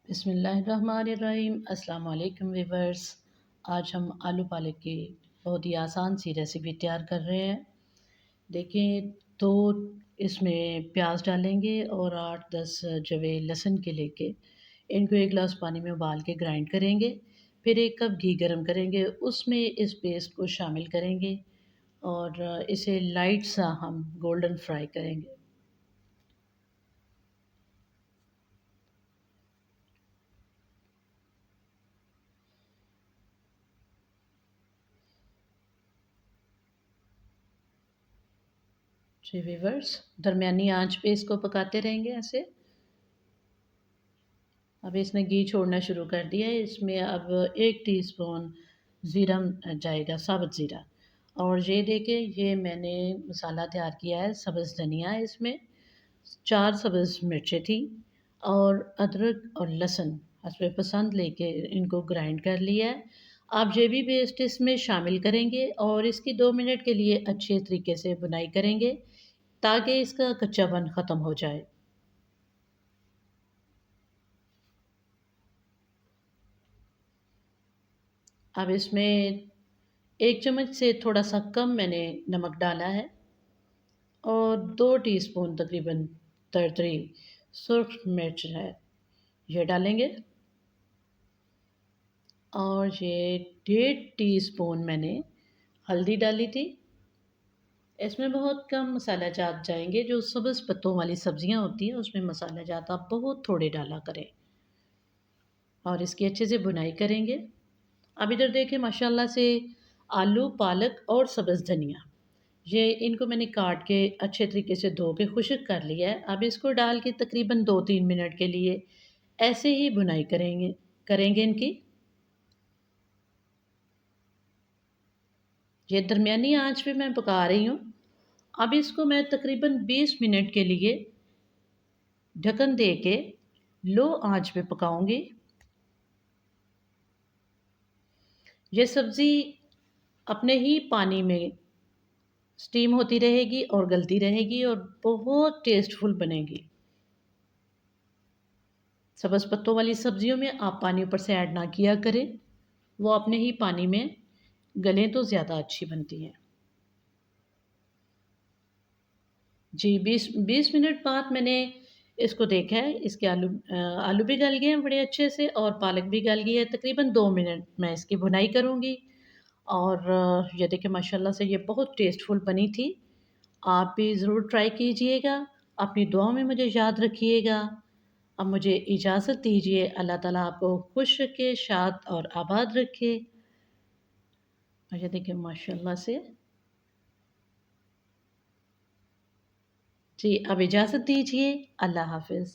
बिस्मिल्लाहिर्रहमानिर्रहीम। अस्सलाम वालेकुम वीवर्स। आज हम आलू पालक की बहुत ही आसान सी रेसिपी तैयार कर रहे हैं। देखिए, तो इसमें प्याज डालेंगे और 8-10 जवे लहसुन के लेके इनको 1 गिलास पानी में उबाल के ग्राइंड करेंगे। फिर 1 कप घी गरम करेंगे, उसमें इस पेस्ट को शामिल करेंगे और इसे लाइट सा हम गोल्डन फ्राई करेंगे। जी वीवर्स, दरमियानी आंच पे इसको पकाते रहेंगे ऐसे। अब इसने घी छोड़ना शुरू कर दिया है। इसमें अब 1 टीस्पून ज़ीरा जाएगा, साबुत ज़ीरा। और ये देखिए, ये मैंने मसाला तैयार किया है। सब्ज़ धनिया है इसमें, 4 सब्ज़ मिर्चें थी और अदरक और लहसुन हस्बे पसंद लेके इनको ग्राइंड कर लिया है। आप ये भी पेस्ट इसमें शामिल करेंगे और इसकी 2 मिनट के लिए अच्छे तरीके से बुनाई करेंगे ताकि इसका कच्चापन ख़त्म हो जाए। अब इसमें 1 चम्मच से थोड़ा-सा कम मैंने नमक डाला है और 2 टीस्पून तकरीबन तरतरी सुर्ख मिर्च है, ये डालेंगे। और ये 1.5 टीस्पून मैंने हल्दी डाली थी। इसमें बहुत कम मसाला जात जाएँगे, जो सब्ज़ पत्तों वाली सब्ज़ियाँ होती हैं, उसमें मसाला जात आप बहुत थोड़े डाला करें। और इसकी अच्छे से भुनाई करेंगे। अब इधर देखिए, माशाल्लाह से आलू, पालक और सब्ज़ धनिया, ये इनको मैंने काट के अच्छे तरीके से धो के खुश्क कर लिया है। अब इसको डाल के तकरीबन 2-3 मिनट के लिए ऐसे ही भुनाई करेंगे करेंगे इनकी। ये दरमियानी आँच पे मैं पका रही हूँ। अब इसको मैं तकरीबन 20 मिनट के लिए ढक्कन दे के लो आँच पे पकाऊँगी। ये सब्ज़ी अपने ही पानी में स्टीम होती रहेगी और गलती रहेगी और बहुत टेस्टफुल बनेगी। सब्ज़ पत्तों वाली सब्ज़ियों में आप पानी ऊपर से ऐड ना किया करें, वो अपने ही पानी में गलें तो ज़्यादा अच्छी बनती हैं। जी, 20 मिनट बाद मैंने इसको देखा है, इसके आलू भी गल गए हैं बड़े अच्छे से और पालक भी गल गई है। तकरीबन 2 मिनट मैं इसकी भुनाई करूँगी और ये देखिए, माशाल्लाह से ये बहुत टेस्टफुल बनी थी। आप भी ज़रूर ट्राई कीजिएगा। अपनी दुआओं में मुझे याद रखिएगा। अब मुझे इजाज़त दीजिए। अल्लाह ताला आपको खुश रखे, शाद और आबाद रखे। और ये देखिए, माशाल्लाह से। जी, अब इजाज़त दीजिए। अल्लाह हाफ़िज़।